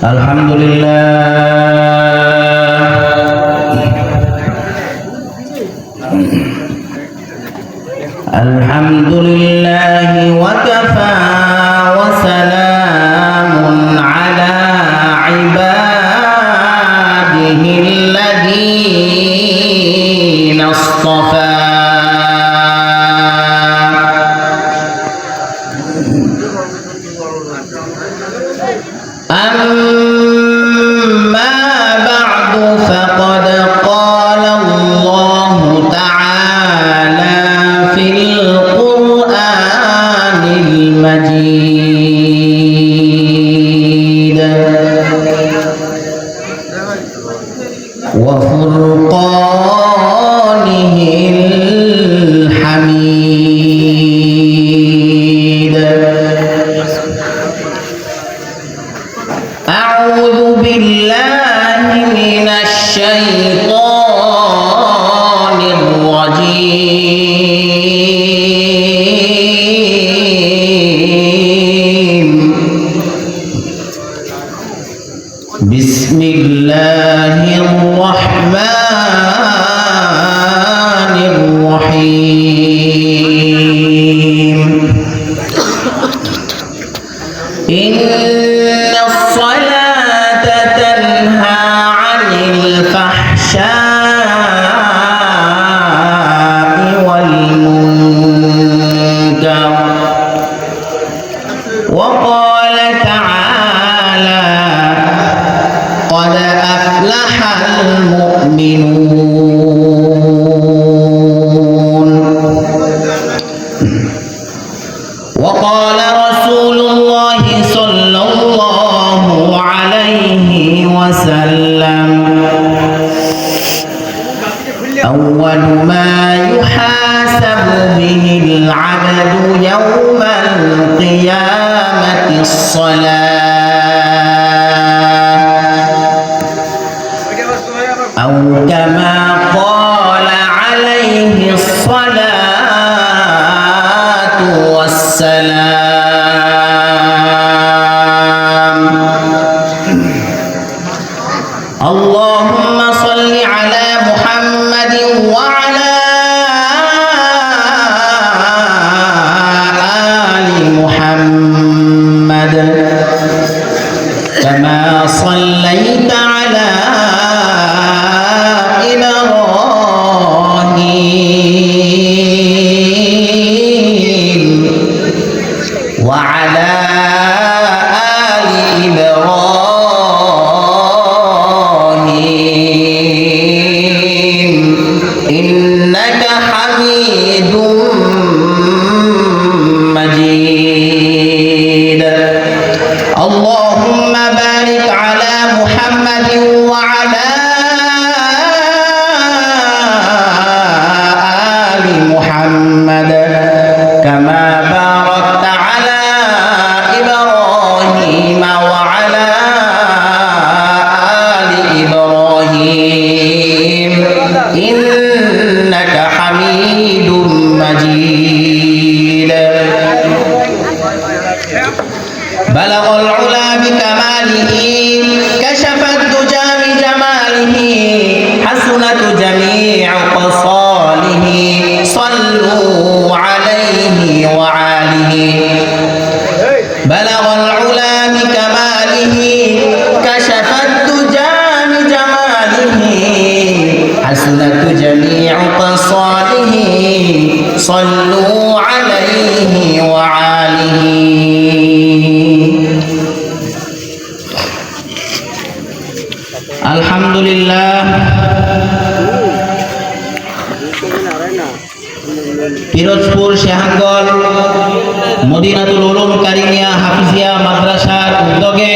আলহামদুলিল্লাহ ওয়াকাফা ওয়া সালামুন আলা ইবাদিহিল্লাযীনা ইসতাফা। أما بعد فقد قال الله تعالى في القرآن المجيد وفرقانه الحميد. أعوذ بالله من الشيطان الرجيم. بسم الله الرحمن الرحيم. إن الصلاة تنهى عن الفحشاء والمنكر. وقال تعالى قد أفلح المؤمنون. وقال رسول الله صلى الله عليه وسلم أول ما يحاسب به العبد يوم القيامة الصلاة، أو كما قال عليه الصلاة والسلام. اللهم صل على محمد وعلى آل محمد كما صليت على إبراهيم وعلى آل إبراهيم إنك حميد مجيد. اللهم بارك على محمد وعلى آل محمد كما باركت على إبراهيم وعلى آل إبراهيم إنك حميد مجيد. بلغ العلا بكماله كشف الدجى بجماله حسنت جميع خصاله صلوا عليه وعاله. بلغ العلا بكماله كشف الدجى بجماله حسنت جميع خصاله صلوا عليه وعاله. আলহামদুলিল্লাহ, পিরোজপুর শেহাঙ্গল মদিনাতুল উলুম কারিমিয়া হাফিজিয়া মাদ্রাসার উদ্যোগে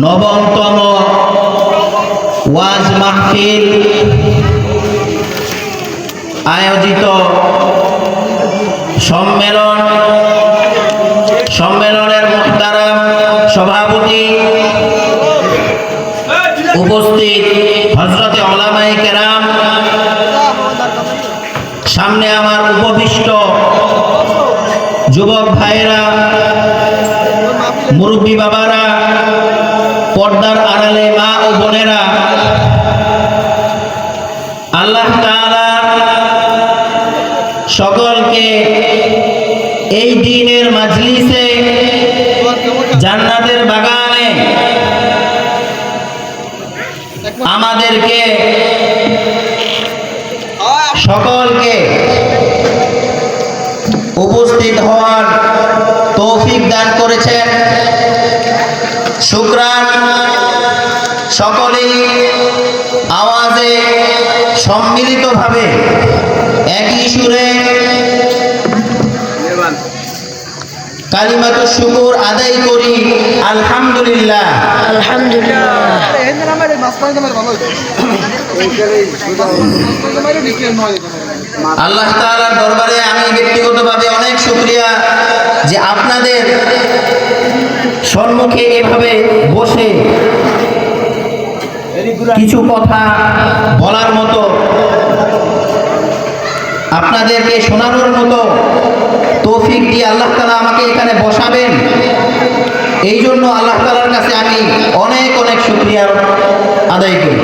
নবমতম ওয়াজ মাহফিল আয়োজিত সম্মেলনের মুহতারাম সভাপতি উপস্থিত হযরতে উলামায়ে কেরাম, সামনে আমার উপবিষ্ট যুবক ভাইরা, মুরব্বী বাবারা, পর্দার আড়ালে মা ও বোনেরা, আল্লাহ তাআলা সকলকে এই দ্বীনের মাজলিসে, জান্নাতের বাগানে আমাদেরকে সকলকে উপস্থিত হওয়ার তৌফিক দান করেছেন। শুকরান। সকলেই আওয়াজে সম্মিলিতভাবে একই সুরে কালিমাতুশ শুকর আদায় করি, আলহামদুলিল্লাহ। আল্লাহ তাআলার দরবারে আমি ব্যক্তিগতভাবে অনেক শুকরিয়া যে আপনাদের সম্মুখে এভাবে বসে কিছু কথা বলার মতো, আপনাদেরকে শোনানোর মতো তৌফিক দিয়ে আল্লাহ তাআলা আমাকে এখানে বসাবেন। এই জন্য আল্লাহ তাআলার কাছে আমি অনেক অনেক শুকরিয়া আদায় করি।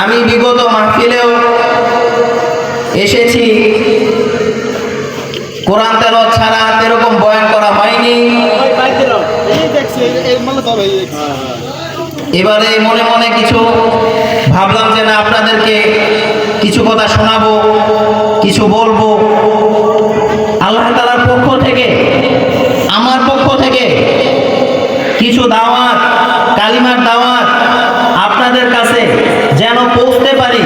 আমি বিগত মাহফিলেও এসেছি, কোরআন তেলাওয়াত ছাড়া এরকম বয়ান করা হয়নি। এবারে মনে মনে কিছু ভাবলাম যে না, আপনাদেরকে কিছু কথা শোনাবো, কিছু বলবো। আল্লাহ তাআলার পক্ষ থেকে, আমার পক্ষ থেকে কিছু দাওয়াত, কালিমার দাওয়াত আপনাদের কাছে যেন পৌঁছতে পারি।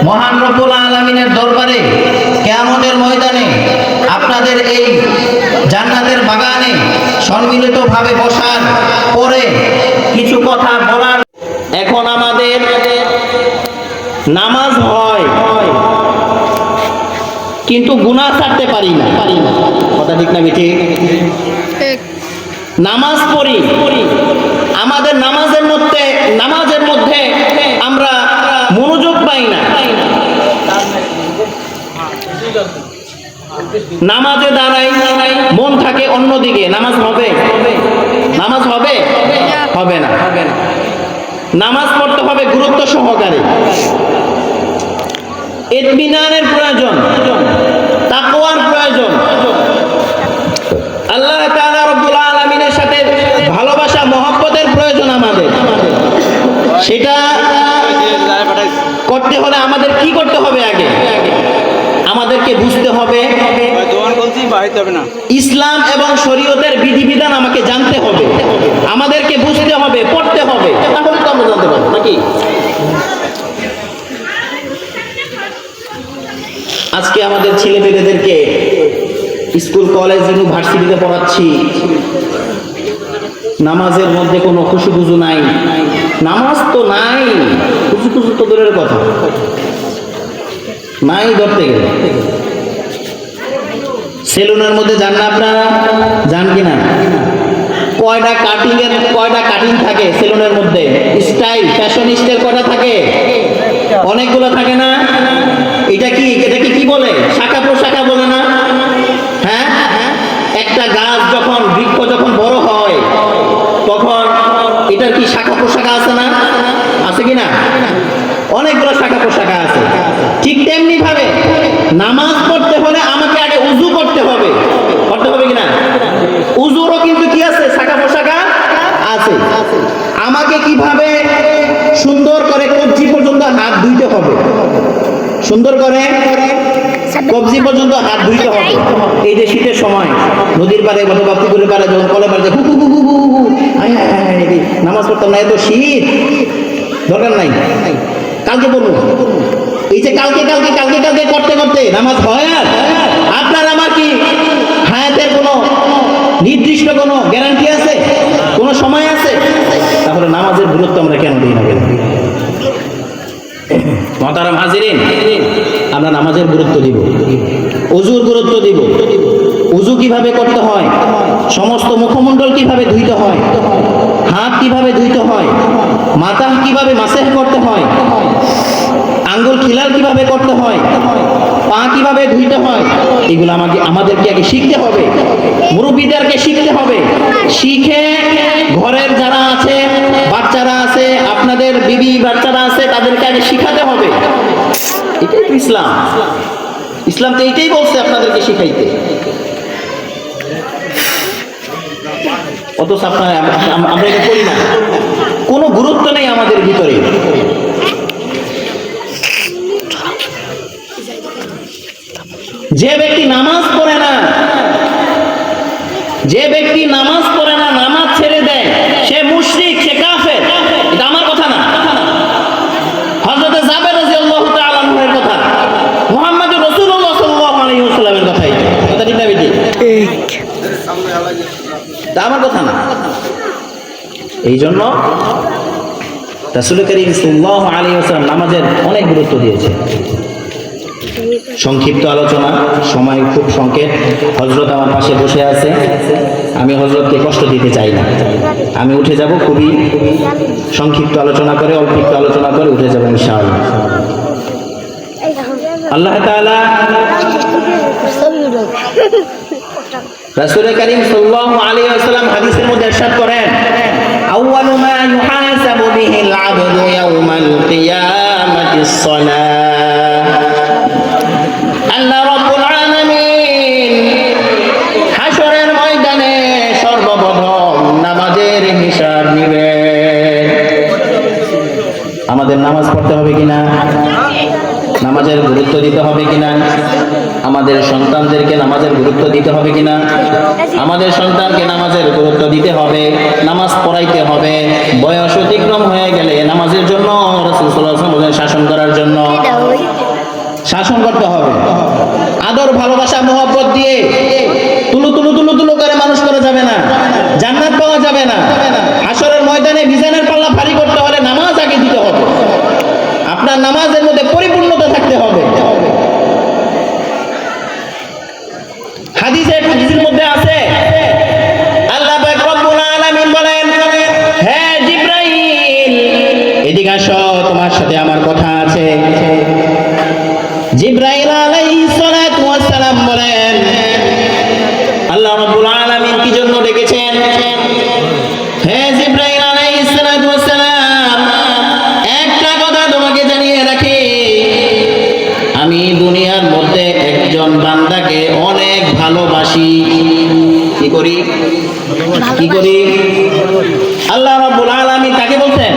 মহান রব্বুল আলামিনের দরবারে কিয়ামতের ময়দানে আপনাদের এই জান্নাতের বাগানে সম্মিলিতভাবে বসার পরে কিছু কথা বলার। এখন আমাদের নামাজ হয় কিন্তু গুনাহ ছাড়তে পারি না। কথা ঠিক না বেঠিক? নামাজ পড়ি, আমাদের নামাজের মধ্যে আমরা মনোযোগ পাই না। নামাজে দাঁড়াই, মন থাকে অন্যদিকে। নামাজ হবে? নামাজ হবে? হবে না। নামাজ পড়তে হবে গুরুত্ব সহকারে। ইতমিনানের প্রয়োজন, তাকওয়ার প্রয়োজন। আল্লাহ তাআলা রব্বুল আলামিনের সাথে ভালোবাসা, মহব্বতের প্রয়োজন আমাদের। সেটা করতে হলে আমাদের কি করতে হবে? আগে আমাদেরকে বুঝতে হবে ইসলাম এবং শরীয়তের বিধিবিধান আমাকে জানতে হবে, আমাদেরকে বুঝতে হবে, পড়তে হবে, তাহলে তো আমরা জানতে পারবো নাকি। আজকে আমাদের ছেলেমেয়েদেরকে স্কুল, কলেজ, ইউনিভার্সিটিতে পড়াচ্ছি, নামাজের মধ্যে কোনো খুশুখুজু নাই। নামাজ তো নাই, খুশুখুজু তো দূরের কথা, নাই ধরতে গেলে। সেলুনের মধ্যে যান না আপনারা? যান কিনা? কয়টা কাটিং থাকে সেলুনের মধ্যে? স্টাইল, ফ্যাশন স্টাইল কয়টা থাকে? অনেকগুলো থাকে না? এটাকে কি বলে? শাখা প্রশাখা বলে না? হ্যাঁ, একটা গাছ যখন, বৃক্ষ যখন বড় হয় তখন এটার কি শাখা প্রশাখা আছে না? আছে কিনা? অনেকগুলো শাখা প্রশাখা আছে। ঠিক তেমনি ভাবে নামাজ পড়তে হলে আমাকে আগে উযু করতে হবে কিনা? উযুরও কিন্তু কি আছে? শাখা প্রশাখা আছে। আমাকে কিভাবে সুন্দর করে কবজি পর্যন্ত হাত ধুইতে হবে, সুন্দর করে কবজি পর্যন্ত হাত ধুইতে হবে। এই যে শীতের সময় নদীর পাড়ে, বাপ্তিপুরের পাড়ে যখন কলের পাড়ে নামাজ পড়তাম না, এত শীত, দরকার নাই, কালকে পড়বো। এই যে কালকে করতে করতে নামাজ হয়। আর আপনার আমার কি হায়াতের কোনো নির্দিষ্ট কোনো গ্যারান্টি আছে? কোনো সময় আছে? তাহলে নামাজের গুরুত্ব আমরা কেন দিই না? মুহতারাম হাজিরিন, আমরা নামাজের গুরুত্ব দিব, ওযুর গুরুত্ব দিব। ওযু কিভাবে করতে হয়, সমস্ত মুখমণ্ডল কিভাবে ধুইতে হয়, হাত কিভাবে ধুইতে হয়, মাথা কিভাবে মাসেহ করতে হয়, আঙ্গুল খিলাল কিভাবে করতে হয়, পা কিভাবে ধুইতে হয়, এগুলো আমাদেরকে আগে শিখতে হবে, মুরব্বীদেরকে শিখতে হবে। শিখে ঘরের যারা আছে, বাচ্চারা আছে, আপনাদের বিবি বাচ্চারা আছে, তাদেরকে আগে শিখাতে হবে। এটাই তো ইসলাম। ইসলাম তো এইটাই বলছে আপনাদেরকে শিখাইতে। অথচ আপনারা আমরা এটা করি না, কোনো গুরুত্ব নেই আমাদের ভিতরে। যে ব্যক্তি নামাজ পড়ে না, যে ব্যক্তি নামাজ পড়ে না, নামাজ ছেড়ে দেয়, সে মুশরিক, সে কাফের। এটা আমার কথা না, হযরত জাবের রাদিয়াল্লাহু তাআলা আনহুর কথা, মুহাম্মদুর রাসূলুল্লাহ সাল্লাল্লাহু আলাইহি ওয়াসাল্লামের কথা। এটা ঠিক না বেটি? ঠিক। তা আমার কথা না। এই জন্য রাসূল করিম সাল্লাল্লাহু আলাইহি ওয়াসাল্লাম নামাজের অনেক গুরুত্ব দিয়েছে। সংক্ষিপ্ত আলোচনা, সময় খুব সংক্ষেপ। হযরত আমার পাশে বসে আছে, আমি হযরতকে কষ্ট দিতে চাই না। আমি উঠে যাব, খুবই সংক্ষিপ্ত আলোচনা করে, অল্প একটু আলোচনা করে উঠে যাব ইনশাআল্লাহ। আল্লাহ তাআলা রাসূল করিম সাল্লাল্লাহু আলাইহি ওয়াসাল্লাম হাদিসের মধ্যে ইরশাদ করেন, আউয়ালু মা ইউহাসাবু বিহিল আবদু ইয়াউমাল কিয়ামাতিস সালাহ। আল্লাহ রাব্বুল আলামিন হাশরের ময়দানে সর্বপ্রথম নামাজের হিসাব নেবেন। আমাদের নামাজ পড়তে হবে কিনা, নামাজের গুরুত্ব দিতে হবে কিনা, আমাদের সন্তানদেরকে নামাজের গুরুত্ব দিতে হবে কিনা, আমাদের সন্তানকে নামাজের গুরুত্ব দিতে হবে, নামাজ পড়াইতে হবে। বয়স অতিক্রম হয়ে গেলে নামাজের জন্য রাসূল সাল্লাল্লাহু আলাইহি ওয়াসাল্লাম বলেন শাসন করার জন্য, শাসন করতে হবে। আদর, ভালোবাসা, মহব্বত দিয়ে তুলু তুলু তুলু তুলু করে মানুষ করা যাবে না, জান্নাত পাওয়া যাবে না। হাশরের ময়দানে মিজানের পাল্লা ভারী করতে হলে নামাজ আগে দিতে হবে। আপনার নামাজের মধ্যে পরিপূর্ণতা থাকতে হবে। হাদিসের মধ্যে আছে, আল্লাহ পাক রব্বুল আলামিন বলেন, হে জিবরাইল এদিকে আসো, তোমার সাথে আমার কথা আছে। জিবরাইল আলাইহিস সালাতু ওয়াস সালাম বলেন, আল্লাহ রাব্বুল আলামিন কি জন্য ডেকেছেন? হে জিবরাইল আলাইহিস সালাতু ওয়াস সালাম, একটা কথা তোমাকে জানিয়ে রাখি, আমি দুনিয়ার মধ্যে একজন বান্দাকে অনেক ভালোবাসি। কি করি? কি করি? আল্লাহ রাব্বুল আলামিন কাকে বলছেন?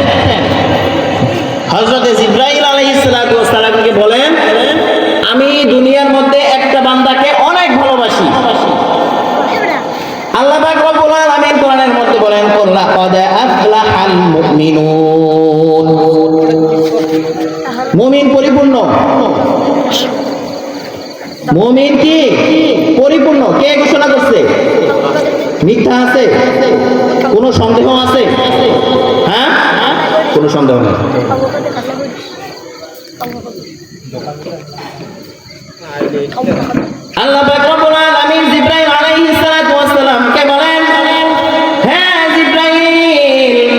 হযরত জিবরাইল আলাইহিস সালাতু ওয়াস সালামকে বলেন, আমি দুনিয়ার মধ্যে একটা বান্দাকে অনেক ভালোবাসি। আল্লাহ পাক রব্বুল আলামিন কোরআনের মধ্যে বলেন, লাকাদ আফলাহাল মুমিনুন। মুমিন পরিপূর্ণ, মুমিন কি পরিপূর্ণ? কে ঘোষণা করছে? মিথ্যা আছে? কোনো সন্দেহ আছে? হ্যাঁ, কোনো সন্দেহ নেই। আল্লাহ পাক রব্বুল আলামিন জিবরাইল আলাইহিস সালাতু ওয়াস সালামকে বলেন, হ্যাঁ জিবরাইল,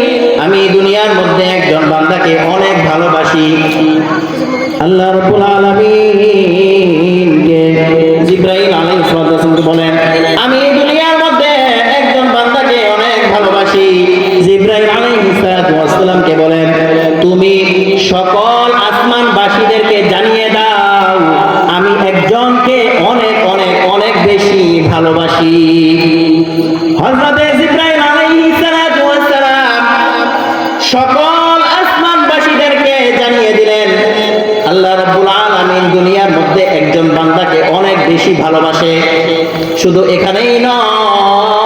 আমি দুনিয়ার মধ্যে একজন বান্দাকে অনেক ভালোবাসি। আল্লাহ রাব্বুল আলামিনকে জিবরাইল আলাইহিস সালামকে বলেন, আমি দুনিয়ার মধ্যে একজন বান্দাকে অনেক ভালোবাসি। জিবরাইল আলাইহিস সালামকে বলেন, তুমি সকল আসমানবাসীদেরকে জানিয়ে দাও, আমি একজনকে অনেক অনেক অনেক বেশি ভালোবাসি। হযরত জিবরাইল আলাইহিস সালাম সকল আসমানবাসীদেরকে জানিয়ে দিলেন, আল্লাহ রাব্বুল আলামিন দুনিয়ার মধ্যে একজন বান্দাকে অনেক বেশি ভালোবাসে। শুধু এখানেই নয়,